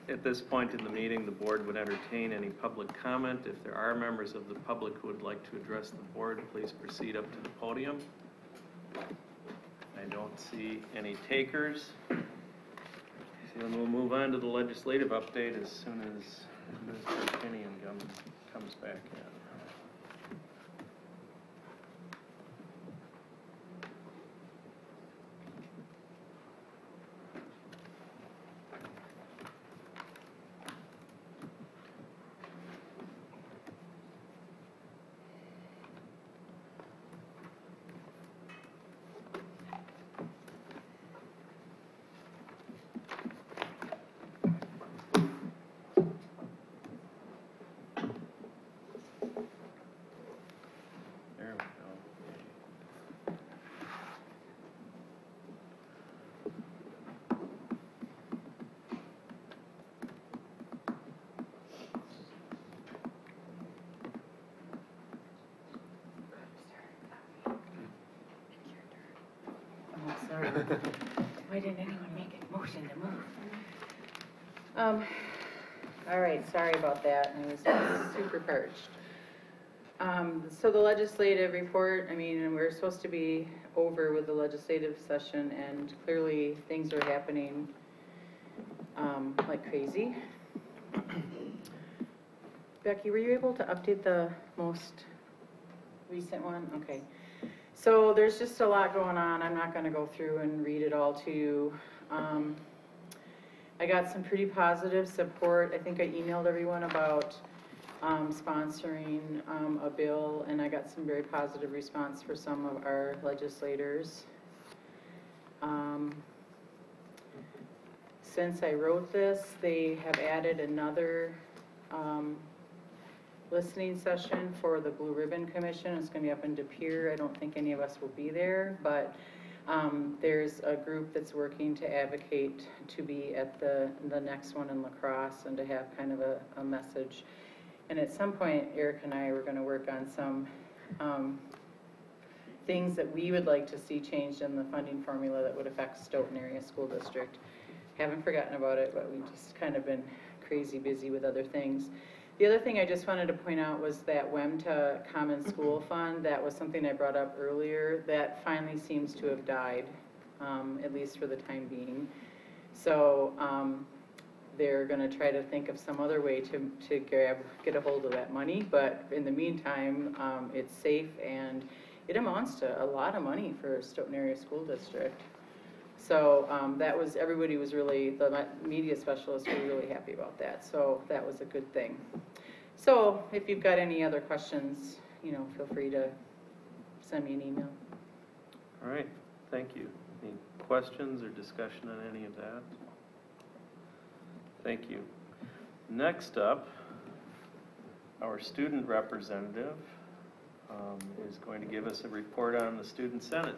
At this point in the meeting, the board would entertain any public comment. If there are members of the public who would like to address the board, please proceed up to the podium. I don't see any takers. So then we'll move on to the legislative update as soon as Mr. Finian comes back in. Sorry. Why didn't anyone make a motion to move? All right, sorry about that. I was super parched. So the legislative report, I mean, we're supposed to be over with the legislative session, and clearly things are happening like crazy. Becky, were you able to update the most recent one? Okay. So there's just a lot going on. I'm not going to go through and read it all to you. I got some pretty positive support. I think I emailed everyone about sponsoring a bill, and I got some very positive response for some of our legislators. Since I wrote this, they have added another listening session for the Blue Ribbon Commission. It's going to be up in De Pere. I don't think any of us will be there, but there's a group that's working to advocate to be at the next one in La Crosse and to have kind of a message. And at some point, Eric and I were going to work on some things that we would like to see changed in the funding formula that would affect Stoughton Area School District. Haven't forgotten about it, but we've just kind of been crazy busy with other things. The other thing I just wanted to point out was that WEMTA Common School Fund. That was something I brought up earlier. That finally seems to have died, at least for the time being. So they're going to try to think of some other way to get a hold of that money. But in the meantime, it's safe, and it amounts to a lot of money for Stoughton Area School District. So that was, everybody was really, the media specialists were really happy about that. So that was a good thing. So if you've got any other questions, you know, feel free to send me an email. All right, thank you. Any questions or discussion on any of that? Thank you. Next up, our student representative is going to give us a report on the Student Senate.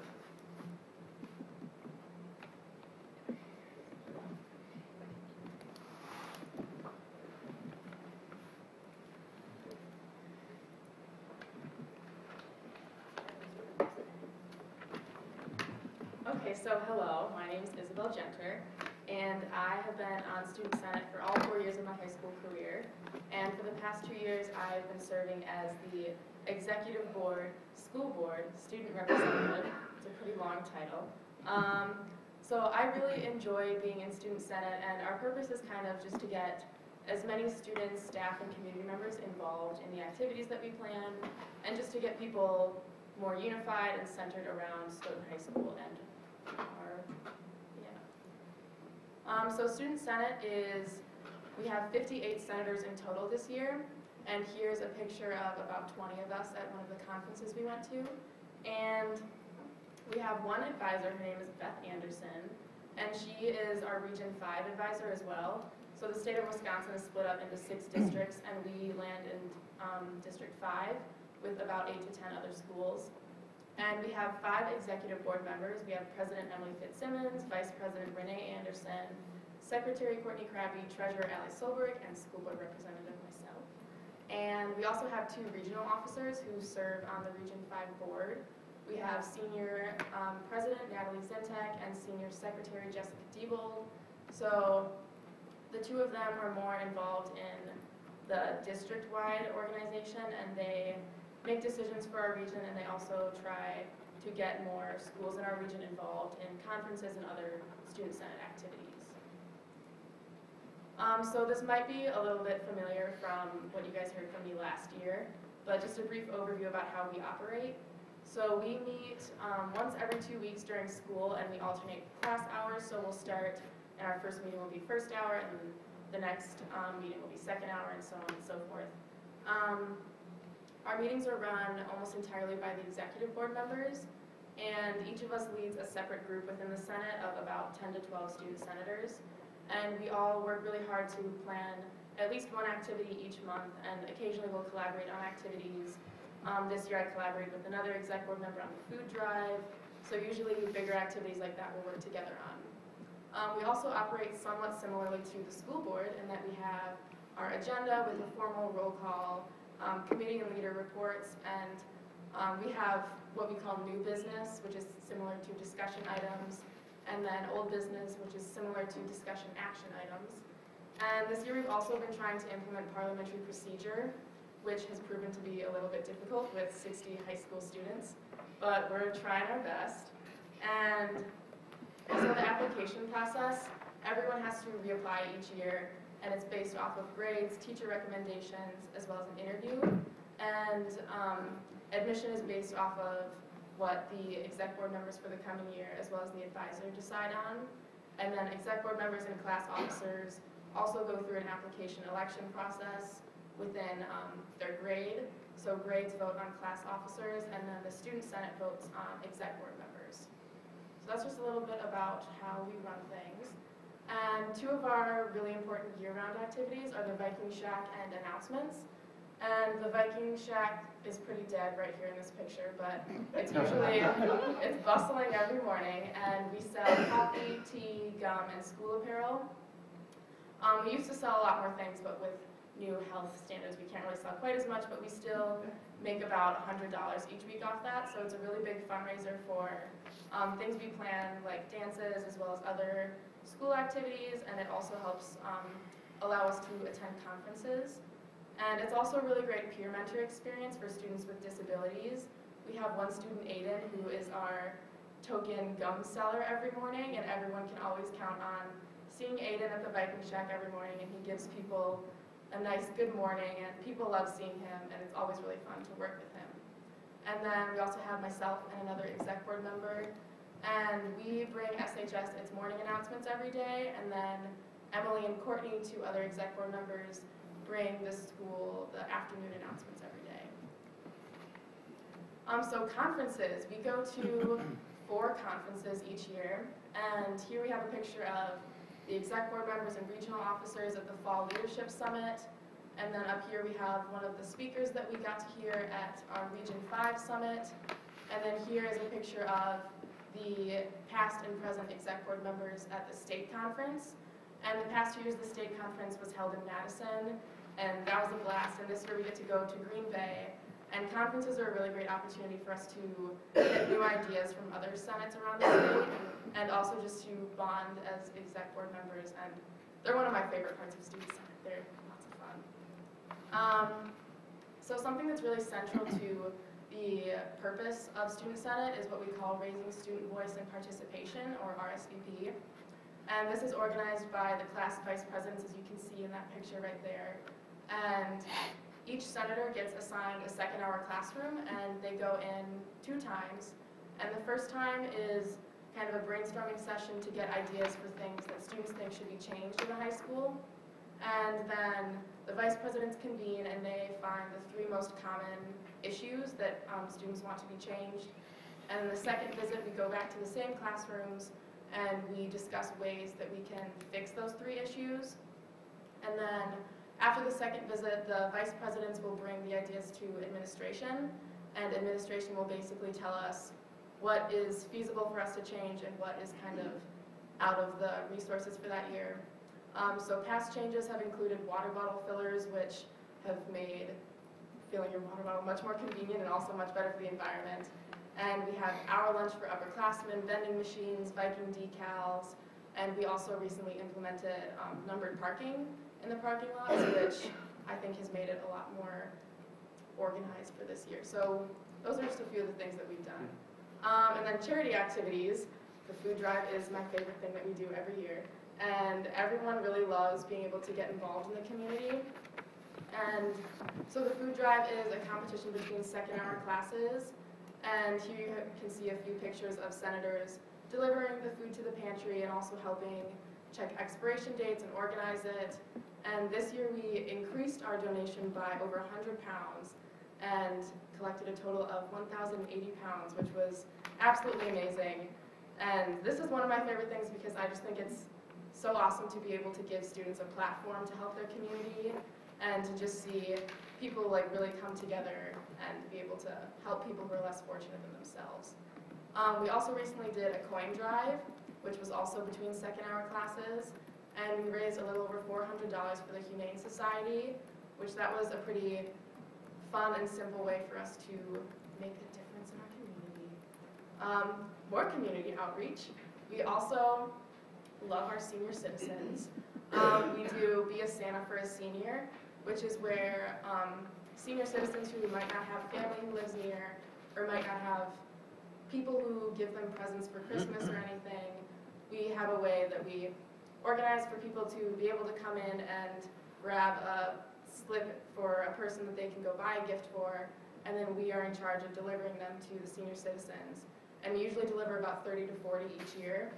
Okay, so hello, my name is Isabel Genter, and I have been on Student Senate for all 4 years of my high school career. And for the past 2 years, I've been serving as the Executive Board, School Board, Student Representative. It's a pretty long title. So I really enjoy being in Student Senate, and our purpose is kind of just to get as many students, staff, and community members involved in the activities that we plan, and just to get people more unified and centered around Stoughton High School and so Student Senate is, we have 58 senators in total this year, and here's a picture of about 20 of us at one of the conferences we went to. And we have one advisor, her name is Beth Anderson, and she is our Region 5 advisor as well. So the state of Wisconsin is split up into 6 districts, and we land in District 5 with about 8 to 10 other schools. And we have 5 executive board members. We have President Emily Fitzsimmons, Vice President Renee Anderson, Secretary Courtney Krabbe, Treasurer Allie Solberg, and School Board Representative myself. And we also have 2 regional officers who serve on the Region 5 board. We have Senior President Natalie Zintek and Senior Secretary Jessica Diebold. So The two of them are more involved in the district-wide organization, and they make decisions for our region, and they also try to get more schools in our region involved in conferences and other student senate activities. So this might be a little bit familiar from what you guys heard from me last year, but just a brief overview about how we operate. So we meet once every 2 weeks during school, and we alternate class hours. So we'll start, and our first meeting will be first hour, and then the next meeting will be second hour, and so on and so forth. Our meetings are run almost entirely by the executive board members, and each of us leads a separate group within the Senate of about 10 to 12 student senators. And we all work really hard to plan at least one activity each month, and occasionally we'll collaborate on activities. This year I collaborated with another exec board member on the food drive, so usually bigger activities like that we'll work together on. We also operate somewhat similarly to the school board in that we have our agenda with a formal roll call, committee and leader reports, and we have what we call new business, which is similar to discussion items, and then old business, which is similar to discussion action items. And this year we've also been trying to implement parliamentary procedure, which has proven to be a little bit difficult with 60 high school students, but we're trying our best. And so the application process, everyone has to reapply each year, and it's based off of grades, teacher recommendations, as well as an interview. And admission is based off of what the exec board members for the coming year, as well as the advisor, decide on. And then exec board members and class officers also go through an application election process within their grade. So grades vote on class officers, and then the student senate votes on exec board members. So that's just a little bit about how we run things. And two of our really important year-round activities are the Viking Shack and announcements. And the Viking Shack is pretty dead right here in this picture, but it's usually, it's bustling every morning, and we sell coffee, tea, gum, and school apparel. We used to sell a lot more things, but with new health standards, we can't really sell quite as much, but we still make about $100 each week off that, so it's a really big fundraiser for things we plan, like dances, as well as other school activities, and it also helps allow us to attend conferences. And it's also a really great peer mentor experience for students with disabilities. We have one student, Aiden, who is our token gum seller every morning, and everyone can always count on seeing Aiden at the Viking Shack every morning, and he gives people a nice good morning, and people love seeing him, and it's always really fun to work with him. And then we also have myself and another exec board member, and we bring SHS its morning announcements every day, and then Emily and Courtney, two other exec board members, bring the school the afternoon announcements every day. So conferences, we go to 4 conferences each year, and here we have a picture of the exec board members and regional officers at the Fall Leadership Summit, and then up here we have one of the speakers that we got to hear at our Region 5 Summit, and then here is a picture of the past and present exec board members at the state conference. And the past 2 years the state conference was held in Madison, and that was a blast, and this year we get to go to Green Bay. And conferences are a really great opportunity for us to get new ideas from other senates around the state, and also just to bond as exec board members, and they're one of my favorite parts of student senate. They're lots of fun. So something that's really central to the purpose of student senate is what we call Raising Student Voice and Participation, or RSVP. And this is organized by the class vice presidents, as you can see in that picture right there. And each senator gets assigned a second-hour classroom, and they go in 2 times. And the first time is kind of a brainstorming session to get ideas for things that students think should be changed in the high school. And then the vice presidents convene, and they find the 3 most common issues that students want to be changed. And in the second visit, we go back to the same classrooms, and we discuss ways that we can fix those 3 issues. And then after the second visit, the vice presidents will bring the ideas to administration, and administration will basically tell us what is feasible for us to change and what is kind of out of the resources for that year. So past changes have included water bottle fillers, which have made filling your water bottle much more convenient and also much better for the environment. And we have hour lunch for upperclassmen, vending machines, Viking decals, And we also recently implemented numbered parking in the parking lots, which I think has made it a lot more organized for this year. So those are just a few of the things that we've done. And then charity activities. The food drive is my favorite thing that we do every year. And everyone really loves being able to get involved in the community. And so the food drive is a competition between second hour classes. And here you can see a few pictures of senators delivering the food to the pantry and also helping check expiration dates and organize it. And this year we increased our donation by over 100 pounds and collected a total of 1,080 pounds, which was absolutely amazing. And this is one of my favorite things because I just think it's so awesome to be able to give students a platform to help their community and to just see people like really come together and be able to help people who are less fortunate than themselves. We also recently did a coin drive, which was also between second hour classes, and we raised a little over $400 for the Humane Society, which that was a pretty fun and simple way for us to make a difference in our community. More community outreach. We also love our senior citizens. We do Be a Santa for a Senior, which is where senior citizens who might not have family who lives near or might not have people who give them presents for Christmas or anything, we have a way that we organize for people to be able to come in and grab a slip for a person that they can go buy a gift for, and then we are in charge of delivering them to the senior citizens. And we usually deliver about 30 to 40 each year.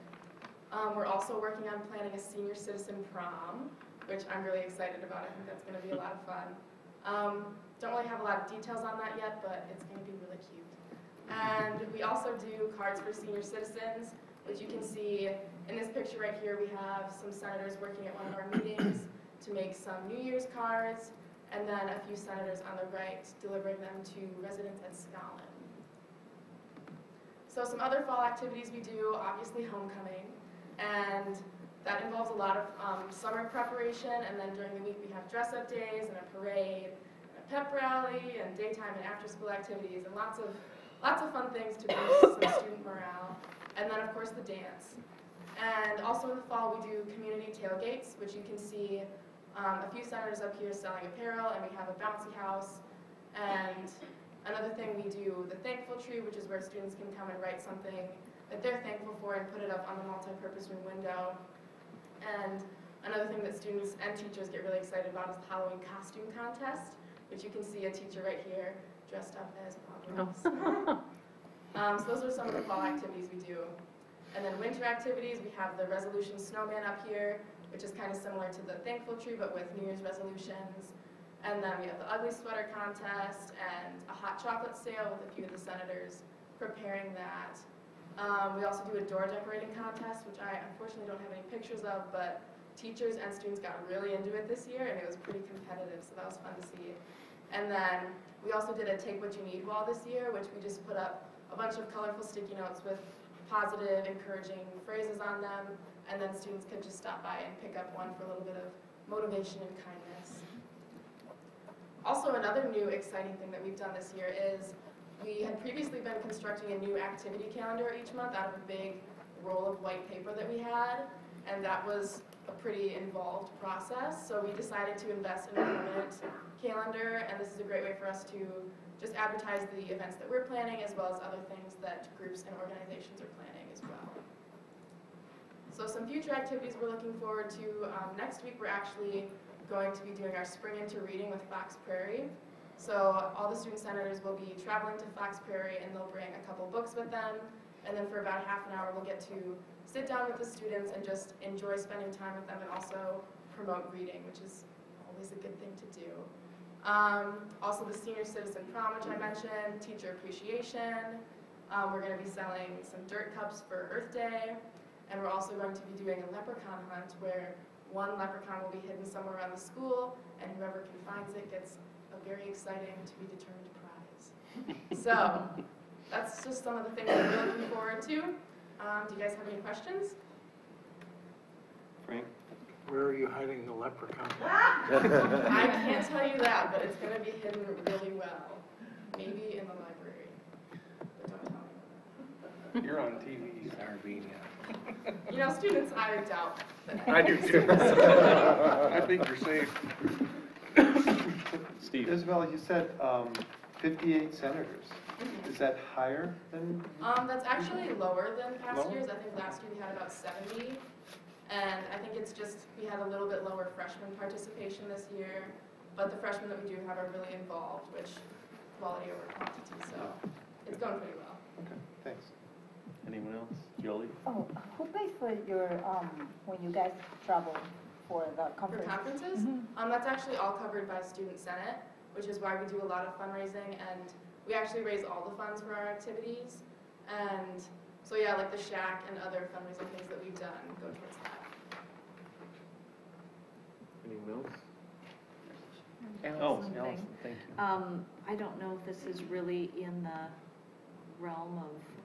We're also working on planning a senior citizen prom, which I'm really excited about. I think that's going to be a lot of fun. Don't really have a lot of details on that yet, but it's going to be really cute. And we also do cards for senior citizens, which you can see in this picture right here. We have some senators working at one of our meetings to make some New Year's cards, and then a few senators on the right delivering them to residents at Scotland. So some other fall activities we do, obviously homecoming, and that involves a lot of summer preparation, and then during the week we have dress-up days and a parade, and a pep rally, and daytime and after-school activities, and lots of fun things to boost some student morale, and then of course the dance. And also in the fall we do community tailgates, which you can see a few senators up here selling apparel, and we have a bouncy house. And another thing, we do the thankful tree, which is where students can come and write something that they're thankful for and put it up on the multi-purpose room window. And another thing that students and teachers get really excited about is the Halloween costume contest, which you can see a teacher right here dressed up as Bob Ross. So those are some of the fall activities we do. And then winter activities, we have the resolution snowman up here, which is kind of similar to the thankful tree, but with New Year's resolutions. And then we have the ugly sweater contest and a hot chocolate sale with a few of the senators preparing that. We also do a door decorating contest, which I unfortunately don't have any pictures of, but teachers and students got really into it this year, and it was pretty competitive, so that was fun to see. And then we also did a Take What You Need wall this year, which we just put up a bunch of colorful sticky notes with positive, encouraging phrases on them, and then students could just stop by and pick up one for a little bit of motivation and kindness. Also, another new exciting thing that we've done this year is we had previously been constructing a new activity calendar each month out of a big roll of white paper that we had, and that was a pretty involved process, so we decided to invest in a permanent calendar, and this is a great way for us to just advertise the events that we're planning as well as other things that groups and organizations are planning as well. So some future activities we're looking forward to. Next week we're actually going to be doing our Spring Into Reading with Fox Prairie. So all the student senators will be traveling to Fox Prairie, and they'll bring a couple books with them, and then for about half an hour we'll get to sit down with the students and just enjoy spending time with them and also promote reading, which is always a good thing to do. Also the Senior Citizen Prom, which I mentioned, Teacher Appreciation. We're going to be selling some dirt cups for Earth Day, and we're also going to be doing a leprechaun hunt where one leprechaun will be hidden somewhere around the school, and whoever finds it gets a very exciting to be determined prize. So that's just some of the things that we're looking forward to. Do you guys have any questions? Frank? Where are you hiding the leprechaun? I can't tell you that, but it's going to be hidden really well. Maybe in the library, but don't tell me. You're on TV. Sardinia. You know, students, I doubt that. I do too. I think you're safe. Steve? Isabel, you said 58 senators. Is that higher than? That's actually lower than past Lower? years. I think last year we had about 70. And I think it's just, we had a little bit lower freshman participation this year. But the freshmen that we do have are really involved, which quality over quantity, so it's going pretty well. Okay, thanks. Anyone else? Jolie? Oh, who pays for your, when you guys travel for the For conference? conferences, that's actually all covered by Student Senate, which is why we do a lot of fundraising, and we actually raise all the funds for our activities. And so yeah, like the Shack and other fundraising things that we've done go towards that. Anyone else? Allison, Oh, thanks. Allison, thank you. I don't know if this is really in the realm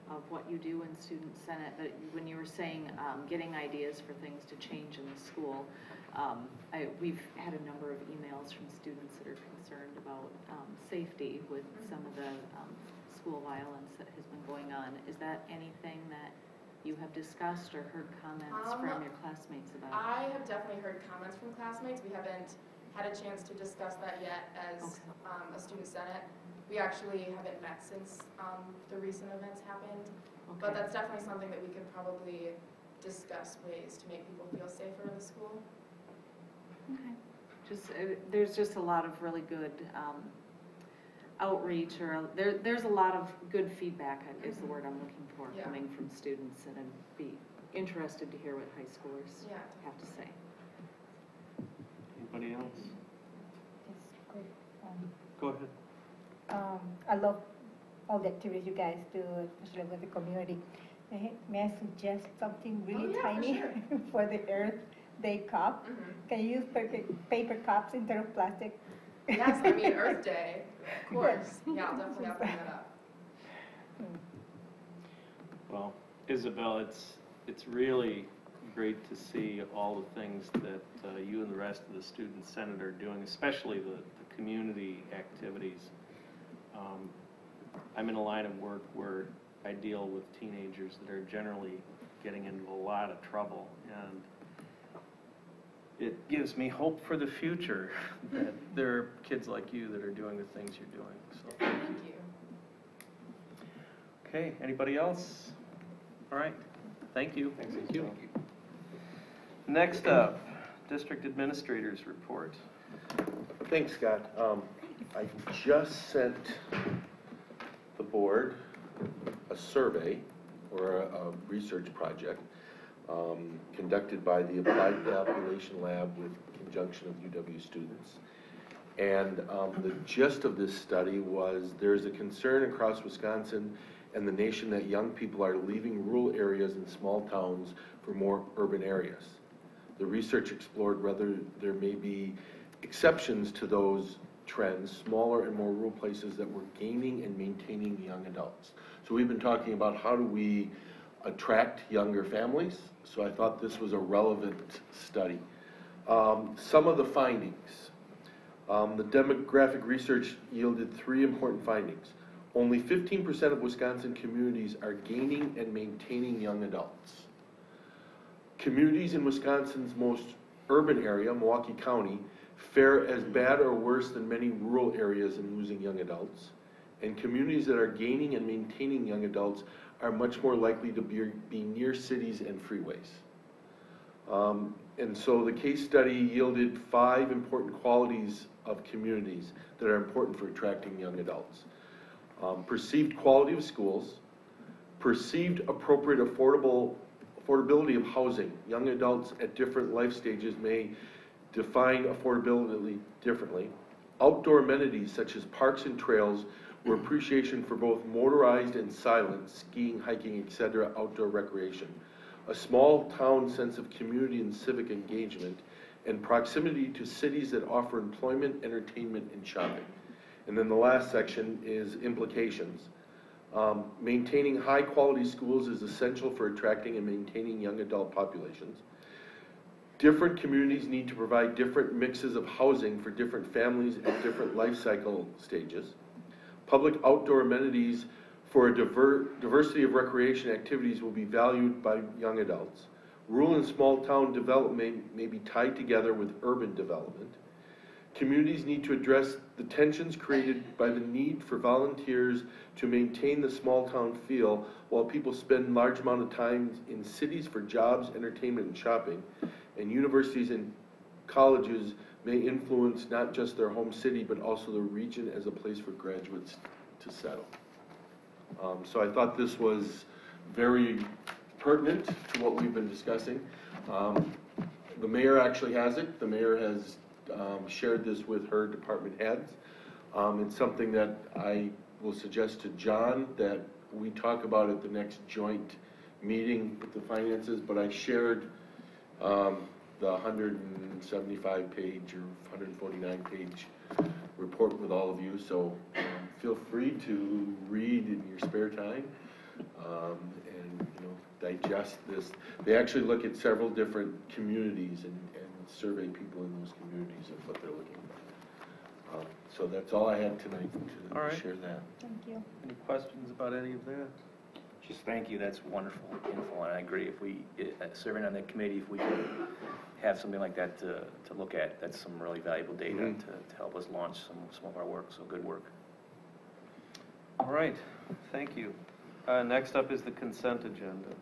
of what you do in Student Senate, but when you were saying getting ideas for things to change in the school, we've had a number of emails from students that are concerned about safety with some of the school violence that has been going on. Is that anything that you have discussed or heard comments from your classmates about? I have definitely heard comments from classmates. We haven't had a chance to discuss that yet as a Student Senate. We actually haven't met since the recent events happened, but that's definitely something that we could probably discuss ways to make people feel safer in the school. Okay. There's just a lot of really good outreach, or there's a lot of good feedback is the word I'm looking for, Yeah. coming from students, and I'd be interested to hear what high schoolers Yeah. have to say. Anybody else? It's good. Go ahead. I love all the activities you guys do, especially with the community. May I suggest something really yeah, for tiny sure. for the Earth Day cup? Can you use paper cups instead of plastic? Yes, I mean Earth Day, of course. Yeah, I'll definitely have to bring that up. Well, Isabel, it's really great to see all the things that you and the rest of the Student Senate are doing, especially the community activities. I'm in a line of work where I deal with teenagers that are generally getting into a lot of trouble, and it gives me hope for the future that there are kids like you that are doing the things you're doing. So Thank you. okay, anybody else? All right, thank you. Thank you. Next up, District Administrator's Report. Thanks, Scott. I just sent the board a survey or a research project conducted by the Applied Calculation Lab with conjunction of UW students. And the gist of this study was there's a concern across Wisconsin and the nation that young people are leaving rural areas and small towns for more urban areas. The research explored whether there may be exceptions to those trends, smaller and more rural places that were gaining and maintaining young adults. So we've been talking about how do we attract younger families, so I thought this was a relevant study. Some of the findings. The demographic research yielded 3 important findings. Only 15% of Wisconsin communities are gaining and maintaining young adults. Communities in Wisconsin's most urban area, Milwaukee County, fare as bad or worse than many rural areas in losing young adults. And communities that are gaining and maintaining young adults are much more likely to be near cities and freeways. And so the case study yielded 5 important qualities of communities that are important for attracting young adults. Perceived quality of schools, perceived appropriate affordability of housing. Young adults at different life stages may define affordability differently. Outdoor amenities such as parks and trails, where appreciation for both motorized and silent, skiing, hiking, etc., outdoor recreation. A small town sense of community and civic engagement, and proximity to cities that offer employment, entertainment, and shopping. And then the last section is implications. Maintaining high quality schools is essential for attracting and maintaining young adult populations. Different communities need to provide different mixes of housing for different families at different life cycle stages. Public outdoor amenities for a diversity of recreation activities will be valued by young adults. Rural and small-town development may be tied together with urban development. Communities need to address the tensions created by the need for volunteers to maintain the small-town feel while people spend large amount of time in cities for jobs, entertainment, and shopping. And universities and colleges may influence not just their home city, but also the region as a place for graduates to settle. So I thought this was very pertinent to what we've been discussing. The mayor actually has it. The mayor has shared this with her department heads. It's something that I will suggest to John that we talk about at the next joint meeting with the finances, but I shared the 175-page or 149-page report with all of you, so feel free to read in your spare time and digest this. They actually look at several different communities and survey people in those communities of what they're looking for. So that's all I had tonight to All right. share that. Thank you. Any questions about any of that? Just thank you, that's wonderful info, and I agree, if we, serving on that committee, if we can have something like that to look at, that's some really valuable data to help us launch some of our work, so good work. All right, thank you. Next up is the consent agenda.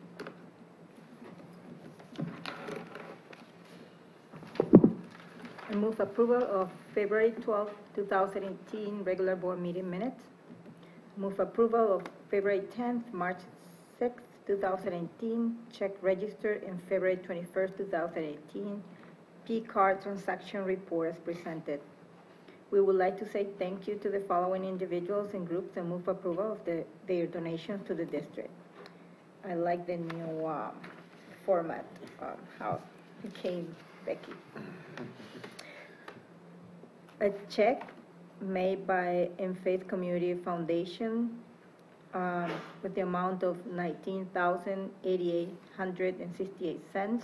I move approval of February 12, 2018 regular board meeting minutes. Move approval of February 10th, March 6th, 2018 check register and February 21st, 2018 P-card transaction report as presented. We would like to say thank you to the following individuals and groups and move approval of their donations to the district. I like the new format, how it came, Becky. A check made by In Faith Community Foundation with the amount of $19,868.68,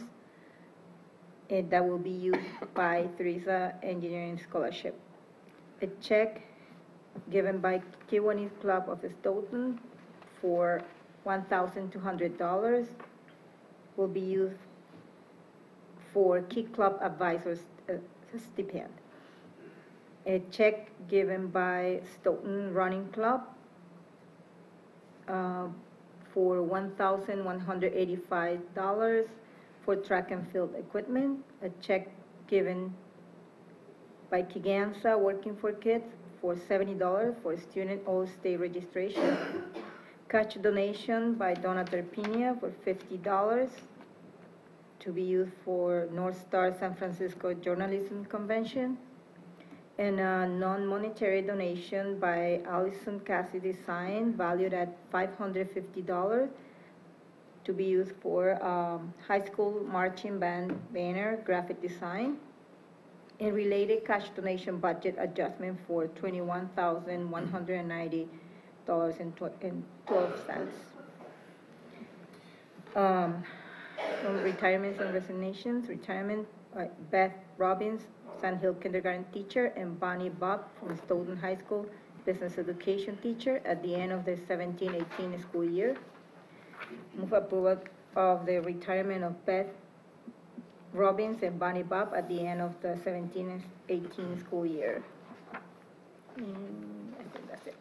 and that will be used by Teresa Engineering Scholarship. A check given by Kiwanis Club of Stoughton for $1,200 will be used for Key Club Advisors stipend. A check given by Stoughton Running Club for $1,185 for track and field equipment. A check given by Kigansa Working for Kids for $70 for student all-state registration. Cash donation by Donna Terpinia for $50 to be used for North Star San Francisco Journalism Convention. And a non-monetary donation by Allison Cassidy Design valued at $550 to be used for high school marching band banner graphic design, and related cash donation budget adjustment for $21,190.12. From retirements and resignations, retirement Beth Robbins, Sand Hill Kindergarten teacher, and Bonnie Bob from Stoughton High School business education teacher at the end of the 17-18 school year. Move approval of the retirement of Beth Robbins and Bonnie Bob at the end of the 17-18 school year. I think that's it.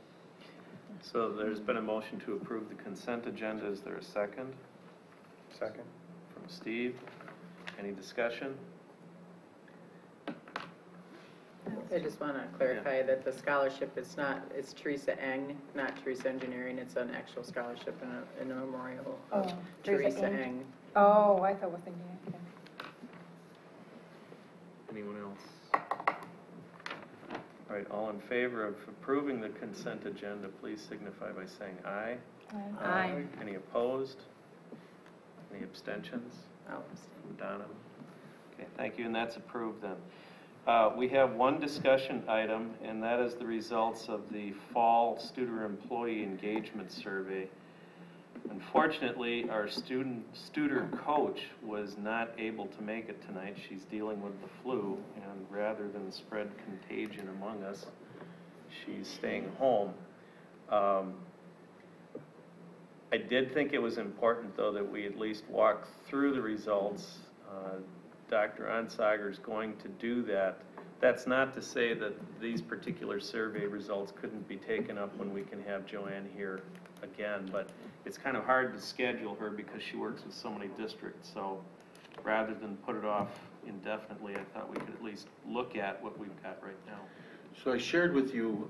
So there's been a motion to approve the consent agenda. Is there a second? Second. From Steve. Any discussion? I just want to clarify that the scholarship, it's Teresa Eng, not Teresa Engineering, it's an actual scholarship and a memorial of Teresa Eng. Oh, I thought it was thinking. Okay. Anyone else? All right, all in favor of approving the consent agenda, please signify by saying aye. Aye. Any opposed? Any abstentions? I'll abstain. From Donna? Okay, thank you, and that's approved then. We have one discussion item, and that is the results of the fall student employee engagement survey. Unfortunately, our student coach was not able to make it tonight. She's dealing with the flu, and rather than spread contagion among us, she's staying home. I did think it was important, though, that we at least walk through the results. Dr. Onsager is going to do that. That's not to say that these particular survey results couldn't be taken up when we can have Joanne here again, but it's kind of hard to schedule her because she works with so many districts. So rather than put it off indefinitely, I thought we could at least look at what we've got right now. So I shared with you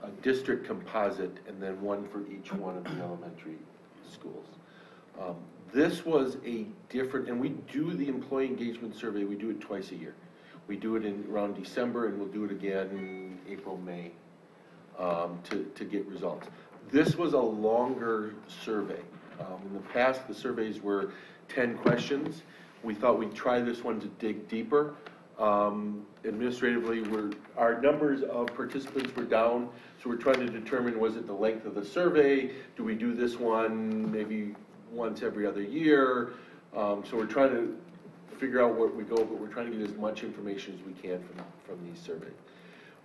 a district composite and then one for each one of the elementary schools. This was a different, and we do the employee engagement survey, we do it twice a year. We do it in around December, and we'll do it again in April, May, to get results. This was a longer survey. In the past, the surveys were 10 questions. We thought we'd try this one to dig deeper. Administratively, our numbers of participants were down, so we're trying to determine, was it the length of the survey? Do we do this one maybe once every other year? So we're trying to figure out where we go, but we're trying to get as much information as we can from these surveys.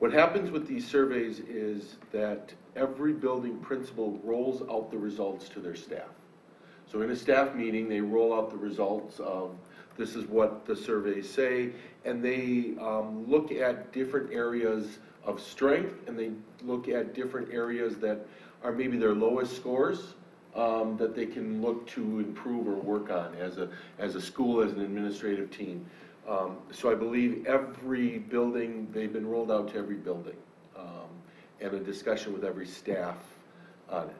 What happens with these surveys is that every building principal rolls out the results to their staff. So in a staff meeting, they roll out the results of, this is what the surveys say, and they look at different areas of strength, and they look at different areas that are maybe their lowest scores, that they can look to improve or work on as a school, as an administrative team. So I believe every building, they've been rolled out to every building, and a discussion with every staff on it.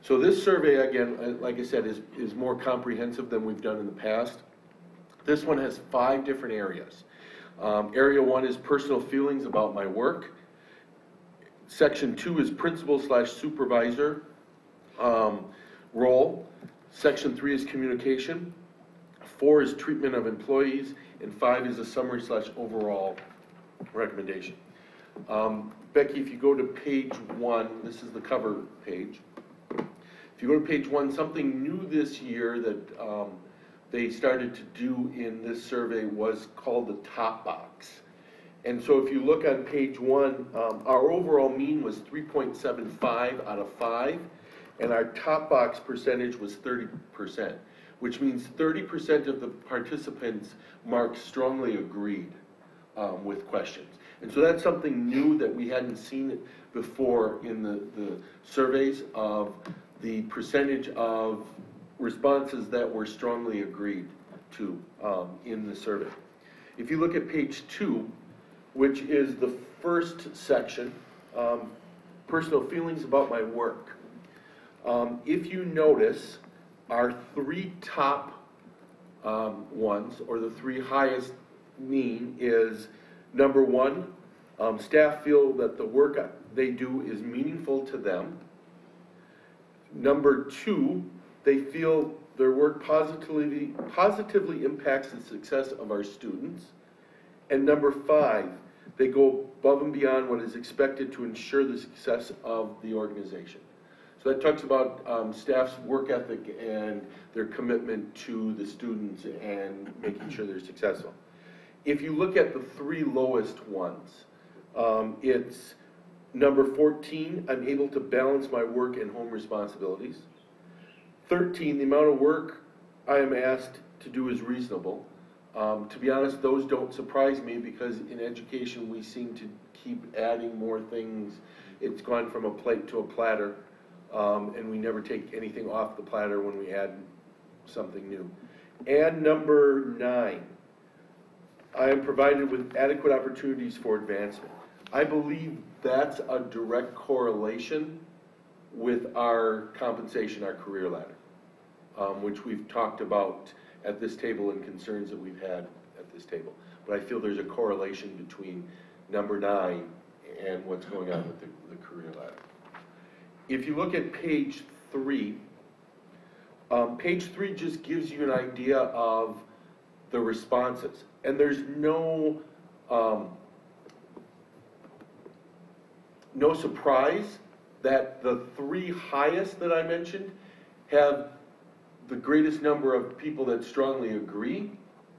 So this survey, again, like I said, is more comprehensive than we've done in the past. This one has 5 different areas. Area 1 is personal feelings about my work. Section 2 is principal/supervisor role. Section 3 is communication. 4 is treatment of employees, and 5 is a summary/overall recommendation. Becky, if you go to page 1, this is the cover page. If you go to page 1, something new this year that they started to do in this survey was called the top box. And so if you look on page 1, our overall mean was 3.75 out of 5, and our top box percentage was 30%, which means 30% of the participants marked strongly agreed with questions. And so that's something new that we hadn't seen before in the surveys of the percentage of responses that were strongly agreed to in the survey. If you look at page 2, which is the first section, personal feelings about my work. If you notice, our 3 top ones, or the 3 highest mean, is number 1, staff feel that the work they do is meaningful to them. Number 2, they feel their work positively impacts the success of our students. And number 5, they go above and beyond what is expected to ensure the success of the organization. So that talks about staff's work ethic and their commitment to the students and making sure they're successful. If you look at the 3 lowest ones, it's number 14, I'm able to balance my work and home responsibilities. 13, the amount of work I am asked to do is reasonable. To be honest, those don't surprise me because in education we seem to keep adding more things. It's gone from a plate to a platter, and we never take anything off the platter when we add something new. And number 9, I am provided with adequate opportunities for advancement. I believe that's a direct correlation with our compensation, our career ladder, which we've talked about at this table and concerns that we've had at this table. But I feel there's a correlation between number 9 and what's going on with the career ladder. If you look at page 3, page 3 just gives you an idea of the responses. And there's no surprise that the 3 highest that I mentioned have the greatest number of people that strongly agree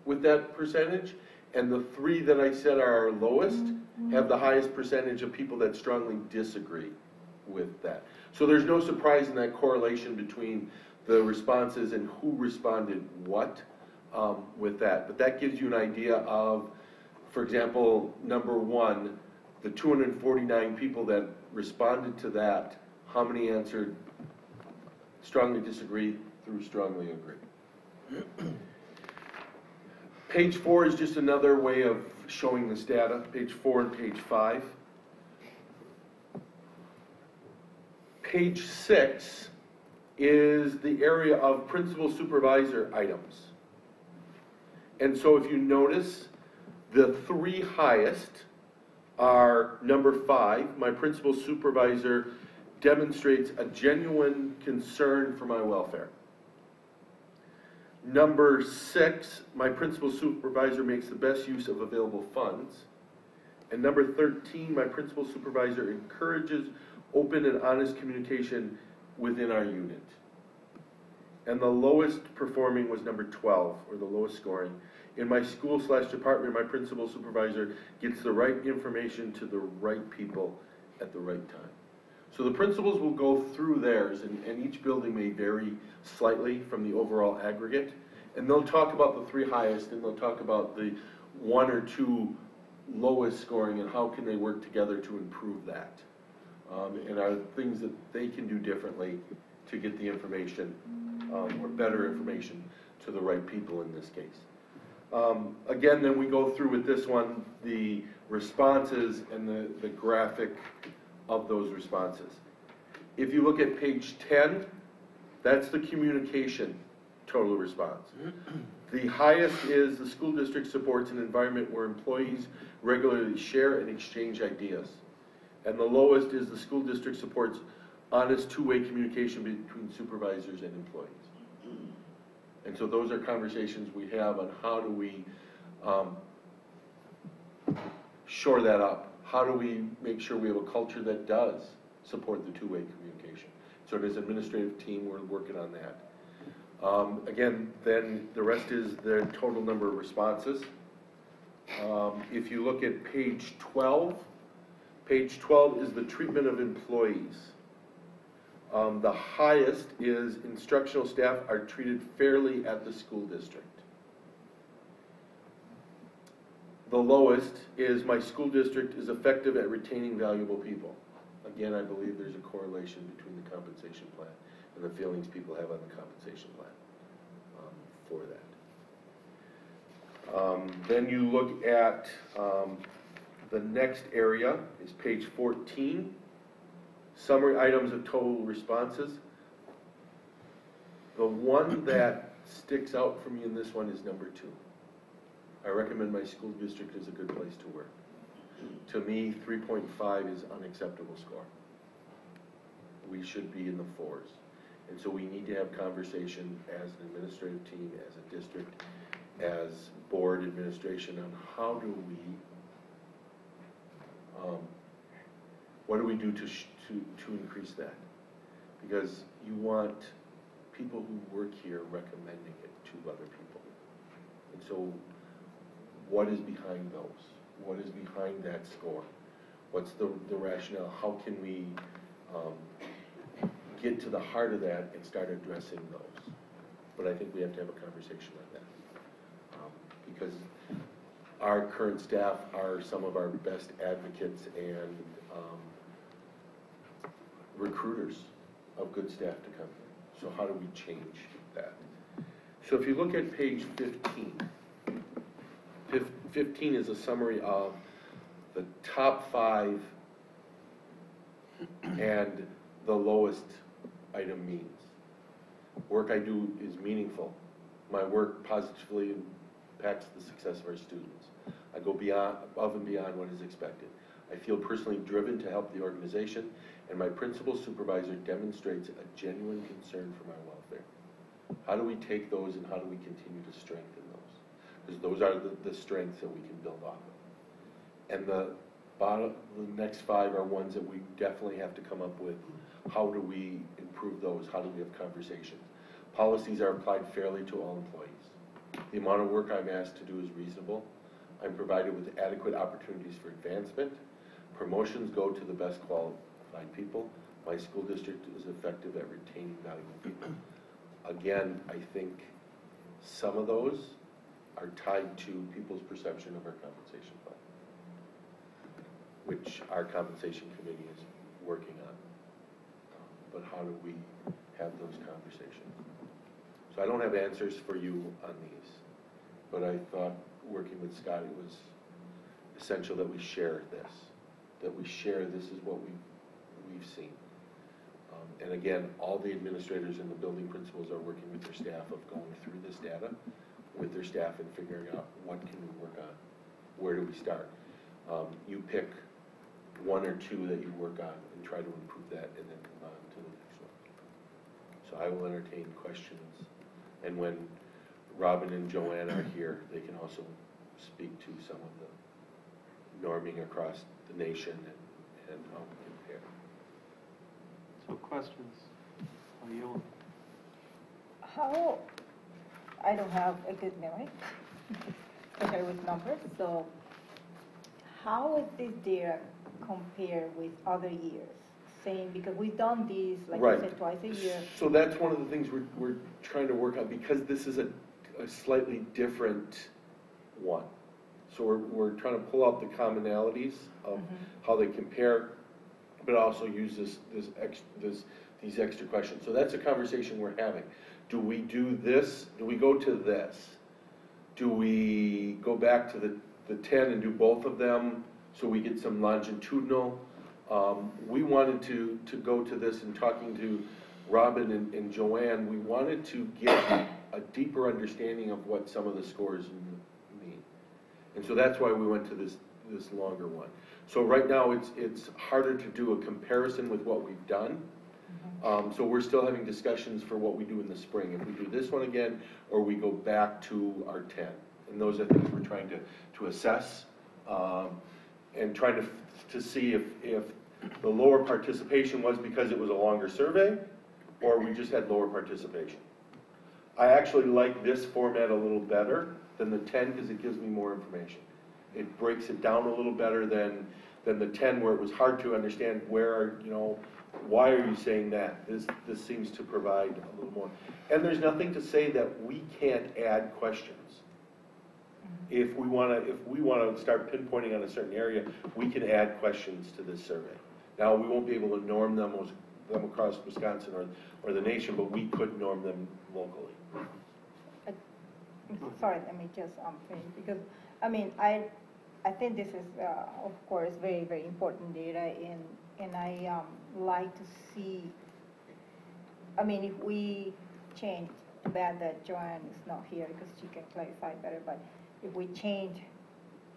with that percentage, and the 3 that I said are our lowest have the highest percentage of people that strongly disagree with that. So there's no surprise in that correlation between the responses and who responded what with that. But that gives you an idea of, for example, number one, the 249 people that responded to that, how many answered strongly disagree through strongly agree. Page 4 is just another way of showing this data, page 4 and page 5. Page 6 is the area of principal supervisor items. And so if you notice, the three highest are number 5, my principal supervisor demonstrates a genuine concern for my welfare. Number 6, my principal supervisor makes the best use of available funds. And number 13, my principal supervisor encourages open and honest communication within our unit. And the lowest performing was number 12, or the lowest scoring. In my school/department, my principal supervisor gets the right information to the right people at the right time. So the principals will go through theirs, and each building may vary slightly from the overall aggregate. And they'll talk about the 3 highest, and they'll talk about the 1 or 2 lowest scoring, and how can they work together to improve that. And are things that they can do differently to get the information, or better information, to the right people in this case. Again, then we go through with this one, the responses and the graphic of those responses. If you look at page 10, that's the communication total response. The highest is the school district supports an environment where employees regularly share and exchange ideas. And the lowest is the school district supports honest two-way communication between supervisors and employees. And so those are conversations we have on how do we shore that up? How do we make sure we have a culture that does support the two-way communication? So as an administrative team, we're working on that. Again, then the rest is the total number of responses. If you look at page 12 is the treatment of employees. The highest is instructional staff are treated fairly at the school district. The lowest is my school district is effective at retaining valuable people. Again, I believe there's a correlation between the compensation plan and the feelings people have on the compensation plan for that. Then you look at the next area is page 14. Summary items of total responses. The one that sticks out for me in this one is number 2. I recommend my school district is a good place to work. To me, 3.5 is unacceptable score. We should be in the 4s. And so we need to have conversation as an administrative team, as a district, as board administration on how do we, what do we do to increase that? Because you want people who work here recommending it to other people. And so what is behind those? What is behind that score? What's the rationale? How can we get to the heart of that and start addressing those? But I think we have to have a conversation on that. Because our current staff are some of our best advocates and recruiters of good staff to come here. So how do we change that? So if you look at page 15, 15 is a summary of the top 5 and the lowest item means. Work I do is meaningful. My work positively impacts the success of our students. I go above and beyond what is expected. I feel personally driven to help the organization, and my principal supervisor demonstrates a genuine concern for my welfare. How do we take those and how do we continue to strengthen those? Because those are the strengths that we can build off of. And the next 5 are ones that we definitely have to come up with. How do we improve those? How do we have conversations? Policies are applied fairly to all employees. The amount of work I'm asked to do is reasonable. I'm provided with adequate opportunities for advancement. Promotions go to the best qualified people. My school district is effective at retaining valuable people. Again, I think some of those are tied to people's perception of our compensation plan, which our compensation committee is working on. But how do we have those conversations? So I don't have answers for you on these, but I thought, working with Scott, it was essential that we share this, this is what we've seen. And again, all the administrators and the building principals are working with their staff of going through this data with their staff and figuring out what can we work on, where do we start. You pick one or two that you work on and try to improve that and then move on to the next one. So I will entertain questions. And when Robin and Joanne are here, they can also speak to some of the norming across the nation and how we compare. So questions? How you? How, I don't have a good memory, especially with numbers, so how is this data compared with other years? Saying, because we've done these, like you Right. said, twice a year. So that's one of the things we're trying to work on, because this is a slightly different one. So we're trying to pull out the commonalities of how they compare, but also use these extra questions. So that's a conversation we're having. Do we do this? Do we go to this? Do we go back to the 10 and do both of them so we get some longitudinal? We wanted to go to this, and talking to Robin and Joanne, we wanted to get a deeper understanding of what some of the scores mean. And so that's why we went to this longer one. So right now it's harder to do a comparison with what we've done. So we're still having discussions for what we do in the spring. If we do this one again, or we go back to our 10. And those are things we're trying to assess, and trying to see if the lower participation was because it was a longer survey, or we just had lower participation. I actually like this format a little better than the 10 because it gives me more information. It breaks it down a little better than the 10, where it was hard to understand why are you saying that? This seems to provide a little more. And there's nothing to say that we can't add questions. If we want to start pinpointing on a certain area, we can add questions to this survey. Now, we won't be able to norm them across Wisconsin or the nation, but we could norm them locally. Sorry, let me just finish, because, I mean, I think this is, of course, very, very important data, and I like to see, I mean, if we change, too bad that Joanne is not here because she can clarify better, but if we change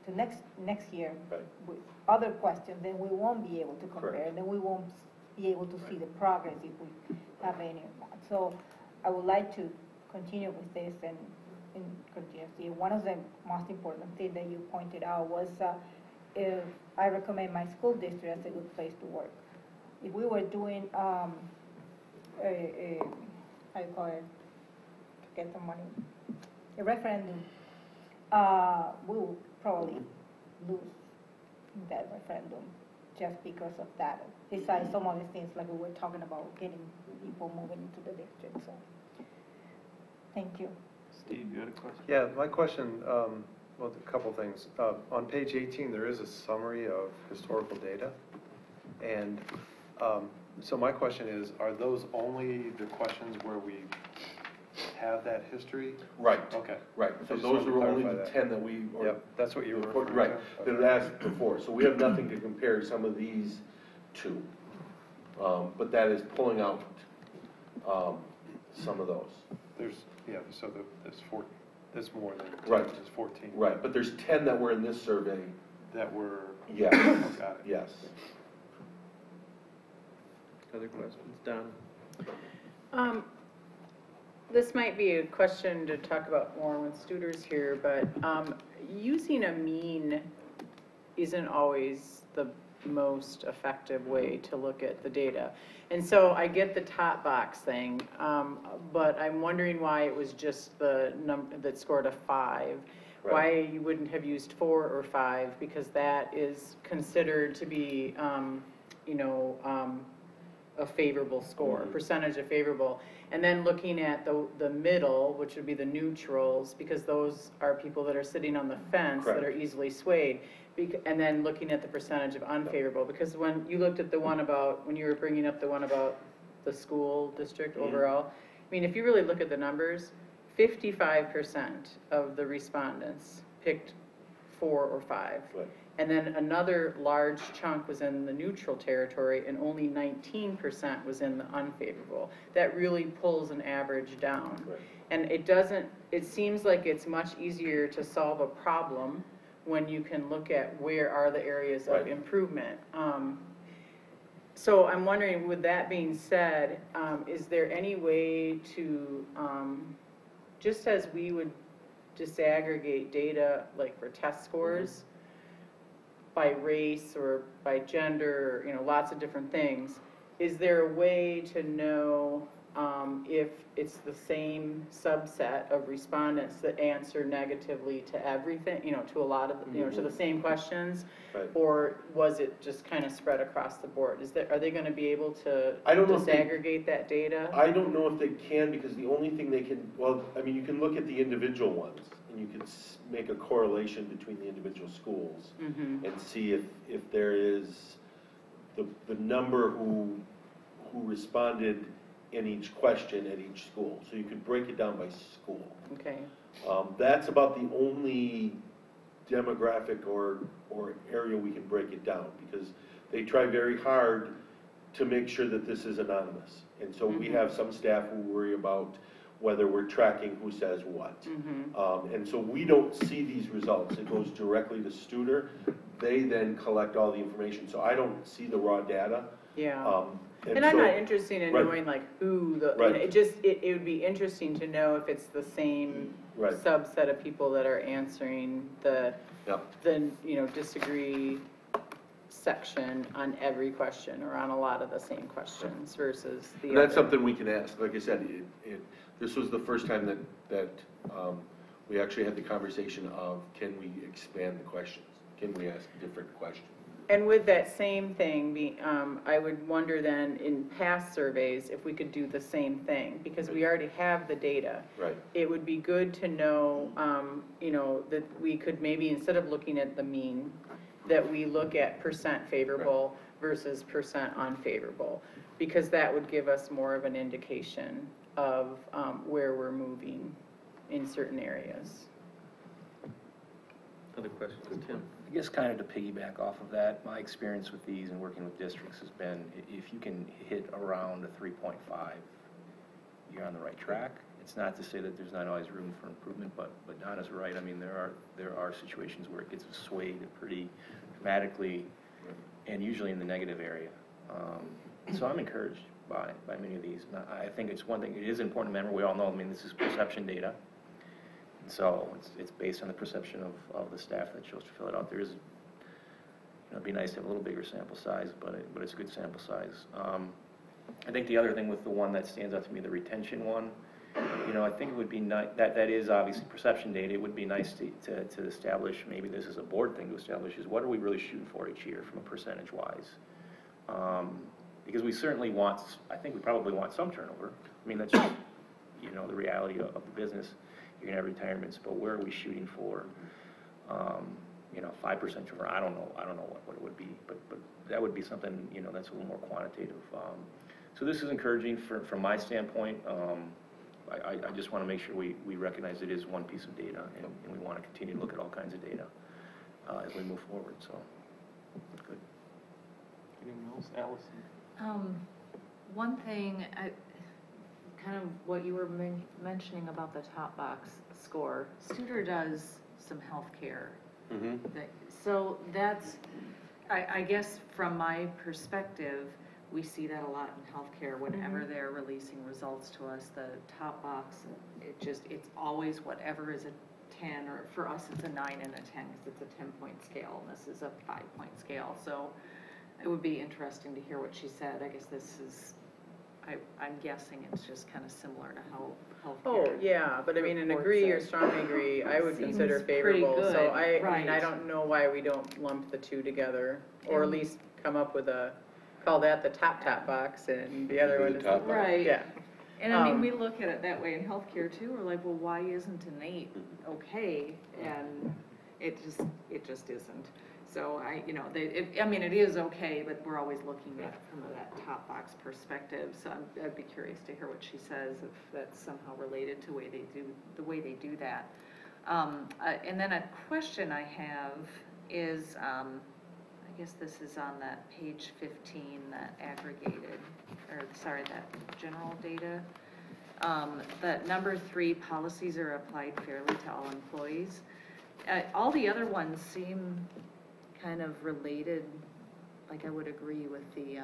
to next year Right. with other questions, then we won't be able to compare, Correct. then we won't be able to see the progress if we have any of that. So I would like to continue with this and continue. See, one of the most important things that you pointed out was if I recommend my school district as a good place to work. If we were doing how you call it, to get the money, a referendum, we will probably lose that referendum just because of that. Besides some of the things like we were talking about, getting people moving into the district. So, thank you. Steve, you had a question? Yeah, my question, well, a couple things. On page 18, there is a summary of historical data. And so my question is, are those only the questions where we have that history? Right. Okay. Right. I So just those wanted to are only clarify the that. 10 that we. Yep, that's what you were referring to. Right, that I asked before. So we have nothing to compare some of these to. But that is pulling out some of those. So there's more than 10, Right. which is 14. Right, but there's 10 that were in this survey. That were, Yes, got it. yes. Other questions? Don? This might be a question to talk about more with Studer's here, but using a mean isn't always the most effective way to look at the data. And so I get the top box thing, but I'm wondering why it was just the number that scored a 5. Right. Why you wouldn't have used 4 or 5, because that is considered to be, a favorable score, Mhm. percentage of favorable. And then looking at the middle, which would be the neutrals, because those are people that are sitting on the fence that are Correct. easily swayed. And then looking at the percentage of unfavorable, because when you looked at the one about, when you were bringing up the one about the school district Mhm. overall, I mean, if you really look at the numbers, 55% of the respondents picked 4 or 5. Right. And then another large chunk was in the neutral territory, and only 19% was in the unfavorable. That really pulls an average down. Right. And it seems like it's much easier to solve a problem when you can look at where are the areas of Right. improvement. So I'm wondering, with that being said, is there any way to, just as we would disaggregate data, like for test scores, by race or by gender, lots of different things, is there a way to know if it's the same subset of respondents that answer negatively to everything, to a lot of, to the same questions? Right. Or was it just kind of spread across the board? Are they going to be able to I don't know if they- disaggregate that data? I don't know if they can, because the only thing they can, well, I mean, you can look at the individual ones, and you can make a correlation between the individual schools, Mhm. and see if there is the number who responded in each question at each school. So you could break it down by school. Okay. That's about the only demographic or area we can break it down, because they try very hard to make sure that this is anonymous. And so we Mhm. have some staff who worry about whether we're tracking who says what. Mhm. And so we don't see these results. It goes directly to Studer. They then collect all the information. So I don't see the raw data. Yeah. And I'm so- not interested in Right. knowing like who the, Right. it would be interesting to know if it's the same Right. subset of people that are answering the, Yep. disagree section on every question or on a lot of the same questions versus the And that's other. something we can ask. Like I said, this was the first time that we actually had the conversation of, can we expand the questions? Can we ask different questions? And with that same thing, I would wonder then, in past surveys, if we could do the same thing, because we already have the data. Right. It would be good to know, that we could maybe, instead of looking at the mean, that we look at percent favorable versus percent unfavorable, because that would give us more of an indication of where we're moving in certain areas. Other questions, Tim? I guess kind of to piggyback off of that, my experience with these and working with districts has been, if you can hit around a 3.5, you're on the right track. It's not to say that there's not always room for improvement, but Donna's right. I mean, there are situations where it gets swayed pretty dramatically, and usually in the negative area. So I'm encouraged by many of these. And I think it's one thing, it is important to remember, we all know, I mean, this is perception data. So it's based on the perception of the staff that chose to fill it out. There is, it'd be nice to have a little bigger sample size, but it's a good sample size. I think the other thing with the one that stands out to me, the retention one, I think it would be nice, that is obviously perception data. It would be nice to establish, maybe this is a board thing to establish, is what are we really shooting for each year from a percentage wise? Because we certainly I think we probably want some turnover. I mean, that's just, the reality of the business. You're gonna have retirements, but where are we shooting for? 5% turnover, I don't know what it would be, but that would be something, that's a little more quantitative. So this is encouraging from my standpoint. I just wanna make sure we recognize it is one piece of data, and we wanna continue to look at all kinds of data as we move forward, so, good. Anyone else? Allison? One thing, kind of what you were mentioning about the top box score, Studer does some healthcare. Mm-hmm. So that's, I guess from my perspective, we see that a lot in healthcare. Whenever they're releasing results to us, the top box, it's always whatever is a 10, or for us it's a 9 and a 10, because it's a 10-point scale, and this is a 5-point scale. So it would be interesting to hear what she said. I guess this is, I'm guessing it's just kind of similar to how healthcare. Oh, yeah, but I mean, an reports agree or it. strongly agree, I would Seems consider pretty favorable. So good, I mean, I right. don't know why we don't lump the two together, or at And- least come up with a call that the top box, and the other one is the Top box. Right. yeah. And I mean, Um, we look at it that way in healthcare too, we're like, well, why isn't an 8 okay? And it just isn't. So I mean, it is okay, but we're always looking at it from that top box perspective. So I'd be curious to hear what she says, if that's somehow related to the way they do that. And then a question I have is, I guess this is on that page 15, that that general data. That number 3, policies are applied fairly to all employees. All the other ones seem kind of related, like I would agree with the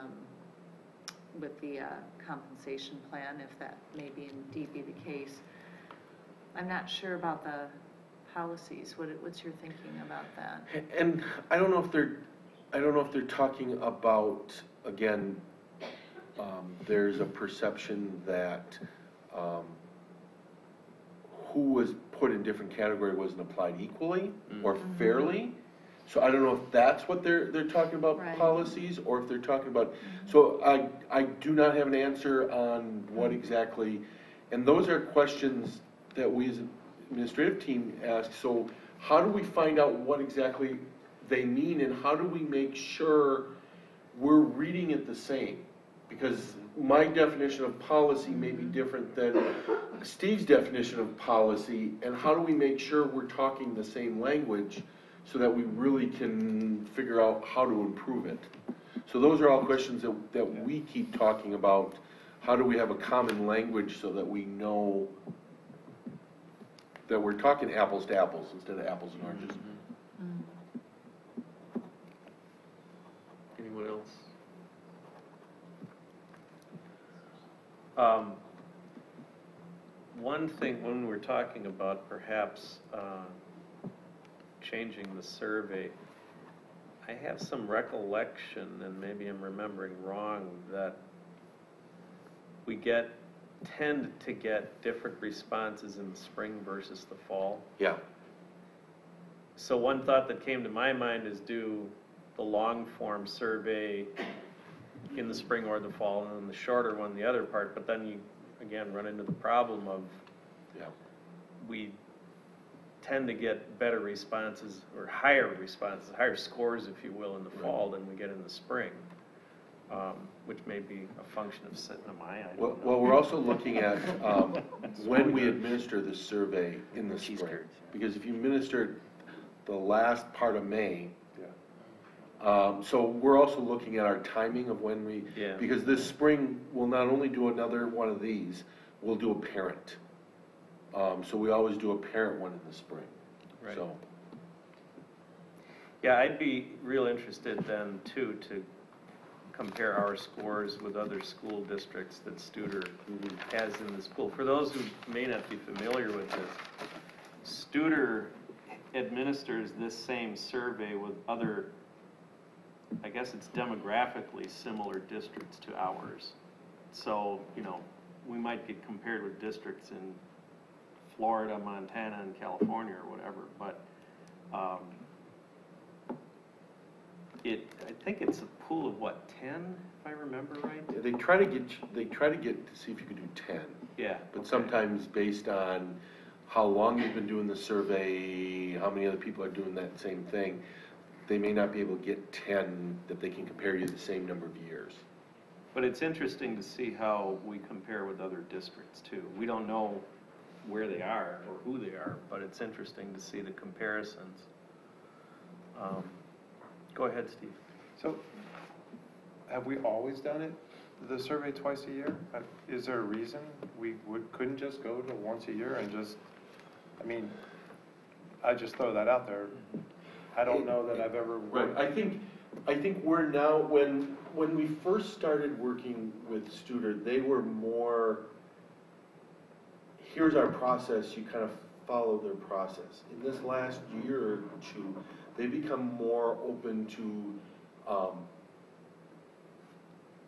compensation plan, if that may be indeed be the case. I'm not sure about the policies. What's your thinking about that? And I don't know if they're talking about, again, there's a perception that who was put in different category wasn't applied equally or fairly. So I don't know if that's what they're talking about, Right. policies, or if they're talking about, so I do not have an answer on what exactly, and those are questions that we as an administrative team ask. So how do we find out what exactly they mean, and how do we make sure we're reading it the same? Because my definition of policy may be different than Steve's definition of policy, and how do we make sure we're talking the same language so that we really can figure out how to improve it? So those are all questions that we keep talking about. How do we have a common language so that we know that we're talking apples to apples instead of apples and oranges? Anyone else? One thing, when we're talking about perhaps changing the survey, I have some recollection, and maybe I'm remembering wrong, that we tend to get different responses in the spring versus the fall. Yeah. So one thought that came to my mind is do the long form survey in the spring or the fall, and then the shorter one, the other part, but then you, again, run into the problem of we tend to get better responses, or higher responses, higher scores, if you will, in the fall than we get in the spring, which may be a function of sitting in my eye. Well, we're also looking at when we administer the survey in the spring. Because if you administer the last part of May, so we're also looking at our timing of when we, because this spring, we'll not only do another one of these, we'll do a parent. So we always do a parent one in the spring. Right. So. Yeah, I'd be real interested then too to compare our scores with other school districts that Studer has in the school. For those who may not be familiar with this, Studer administers this same survey with other, I guess it's demographically similar districts to ours. So, we might get compared with districts in Florida, Montana, and California or whatever, but I think it's a pool of 10, if I remember right? Yeah, they try to get to see if you could do 10. Yeah. But sometimes based on how long you've been doing the survey, how many other people are doing that same thing, they may not be able to get 10 that they can compare you the same number of years. But it's interesting to see how we compare with other districts too. We don't know where they are or who they are, but it's interesting to see the comparisons. Go ahead, Steve. So, have we always done it, the survey twice a year? Is there a reason we couldn't just go to once a year and just, I just throw that out there. I don't know that I've ever. Right, I think we're now, when we first started working with Studer, they were more, here's our process, you kind of follow their process. In this last year or two, they become more open to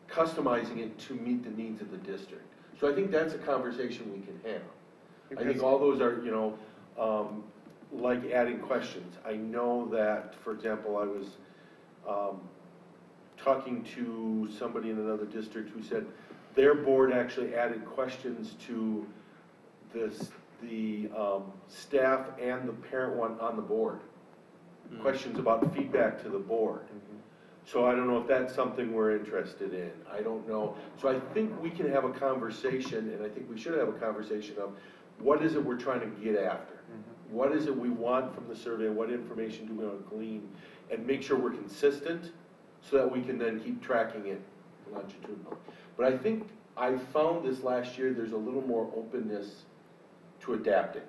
customizing it to meet the needs of the district. So I think that's a conversation we can have. I think all those are, like adding questions. I know that, for example, I was talking to somebody in another district who said their board actually added questions to the staff and the parent one on the board. Questions about feedback to the board. So I don't know if that's something we're interested in. I don't know. So I think we can have a conversation, and I think we should have a conversation of what is it we're trying to get after? What is it we want from the survey? What information do we want to glean? And make sure we're consistent so that we can then keep tracking it longitudinally. But I think I found this last year, there's a little more openness to adapting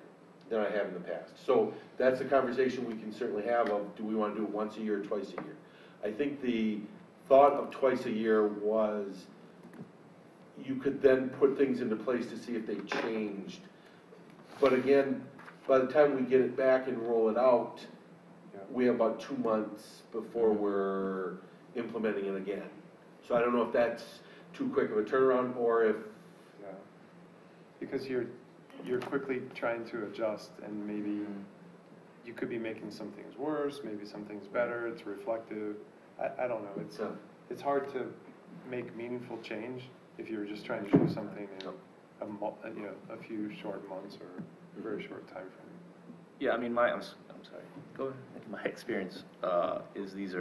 than I have in the past. So that's a conversation we can certainly have of, do we want to do it once a year or twice a year? I think the thought of twice a year was you could then put things into place to see if they changed. But again, by the time we get it back and roll it out, we have about 2 months before we're implementing it again. So I don't know if that's too quick of a turnaround or if... Yeah. Because you're quickly trying to adjust, and maybe you could be making some things worse, maybe some things better, it's reflective. I don't know, it's hard to make meaningful change if you're just trying to do something in a few short months or a very short time frame. Yeah, I mean, I'm sorry. Go ahead. My experience is these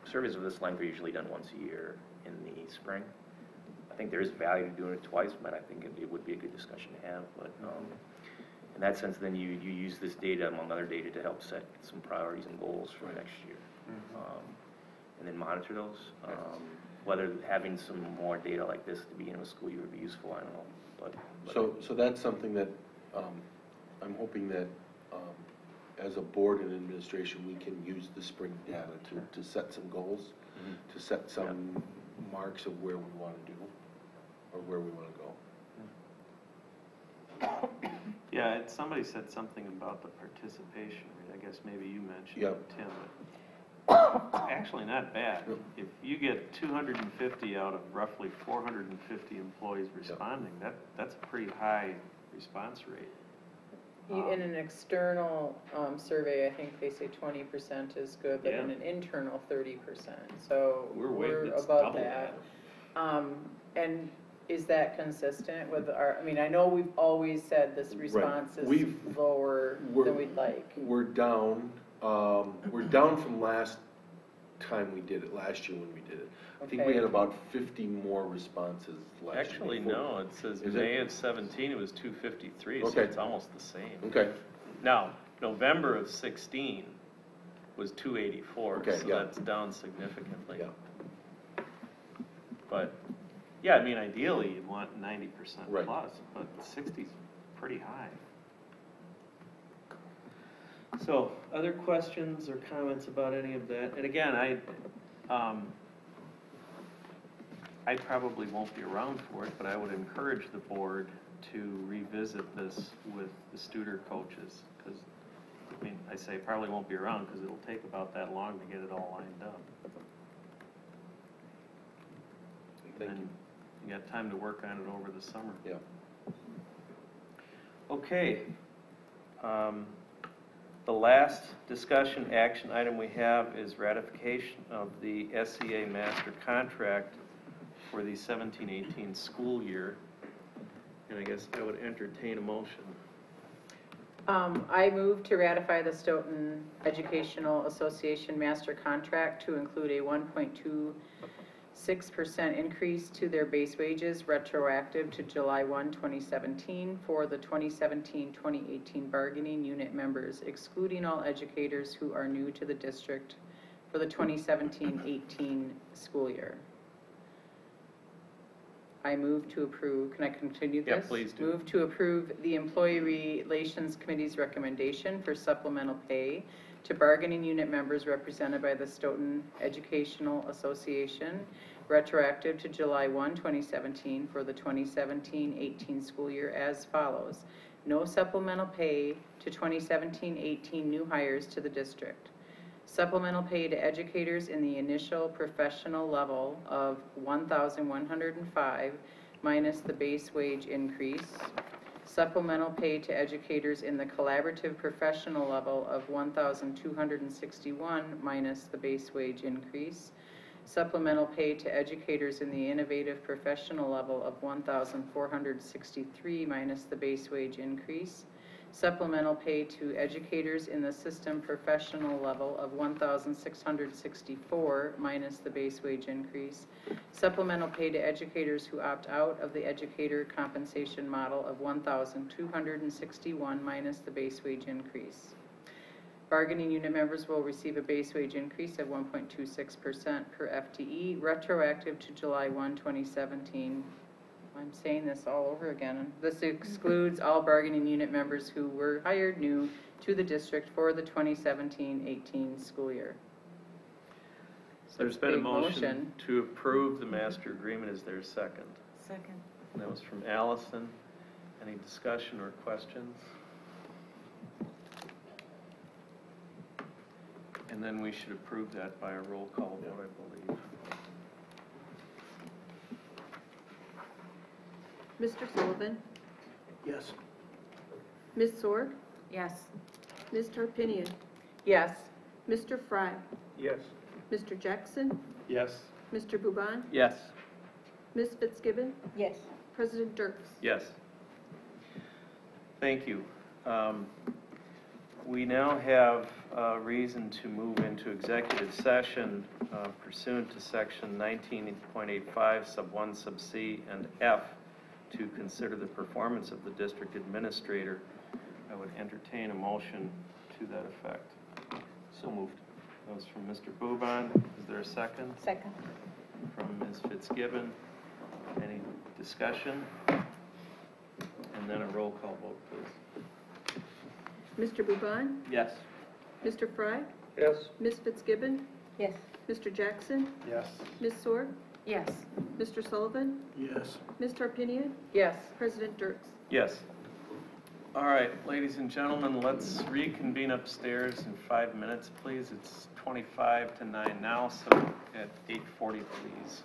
surveys of this length are usually done once a year in the spring. I think there is value to doing it twice, but I think it would be a good discussion to have. But in that sense, then you use this data, among other data, to help set some priorities and goals for next year. And then monitor those. Whether having some more data like this at the beginning of the school year would be useful, I don't know. But So that's something that I'm hoping that as a board and administration, we can use the spring data to set some goals, to set some marks of where we want to do or where we want to go. Yeah, somebody said something about the participation rate. I guess maybe you mentioned it, Tim. It's actually not bad. If you get 250 out of roughly 450 employees responding, that's a pretty high response rate. In an external survey, I think they say 20% is good, but in an internal, 30%. So we're above that. And is that consistent with our, I mean, I know we've always said this response is lower than we'd like. We're down from last time we did it, last year when we did it. I think we had about 50 more responses last year. Actually, no, it says May of 17, it was 253, so it's almost the same. Okay. Now, November of 16 was 284, so that's down significantly. Yeah. But, yeah, I mean, ideally, you'd want 90% Right. plus, but 60 is pretty high. So, other questions or comments about any of that? And again, I probably won't be around for it, but I would encourage the board to revisit this with the Studer coaches, because, I mean, I say probably won't be around because it'll take about that long to get it all lined up. Thank you. You got time to work on it over the summer. Yeah. Okay. The last discussion action item we have is ratification of the SEA master contract for the 17-18 school year. And I guess I would entertain a motion. I move to ratify the Stoughton Educational Association master contract to include a 1.26% increase to their base wages retroactive to July 1, 2017 for the 2017-2018 bargaining unit members, excluding all educators who are new to the district for the 2017-18 school year. I move to approve, can I continue this? Yeah, please do. Move to approve the Employee Relations Committee's recommendation for supplemental pay to bargaining unit members represented by the Stoughton Educational Association, retroactive to July 1, 2017 for the 2017-18 school year as follows. No supplemental pay to 2017-18 new hires to the district. Supplemental pay to educators in the initial professional level of $1,105 minus the base wage increase. Supplemental pay to educators in the collaborative professional level of $1,261 minus the base wage increase. Supplemental pay to educators in the innovative professional level of $1,463 minus the base wage increase. Supplemental pay to educators in the system professional level of $1,664 minus the base wage increase. Supplemental pay to educators who opt out of the educator compensation model of $1,261 minus the base wage increase. Bargaining unit members will receive a base wage increase of 1.26% per FTE, retroactive to July 1, 2017. I'm saying this all over again. This excludes all bargaining unit members who were hired new to the district for the 2017-18 school year. So There's it's been a big motion to approve the master agreement. Is there a second? Second. And that was from Allison. Any discussion or questions? And then we should approve that by a roll call vote, I believe. Mr. Sullivan, Yes. Ms. Sorg, Yes. Ms. Tarpinian, Yes. Mr. Fry, Yes. Mr. Jackson, Yes. Mr. Buban, Yes. Ms. Fitzgibbon, Yes. President Dirks. Yes. Thank you. We now have reason to move into executive session pursuant to section 19.85 sub 1 sub C and F to consider the performance of the district administrator. I would entertain a motion to that effect. So moved. That was from Mr. Buban. Is there a second? Second. From Ms. Fitzgibbon. Any discussion? And then a roll call vote, please. Mr. Buban, Yes. Mr. Fry, Yes. Ms. Fitzgibbon, Yes. Mr. Jackson, Yes. Ms. Sorg, Yes. Mr. Sullivan, Yes. Ms. Tarpinian, Yes. President Dirks. Yes. All right, ladies and gentlemen, let's reconvene upstairs in 5 minutes, please. It's 25 to 9 now, so at 8:40, please.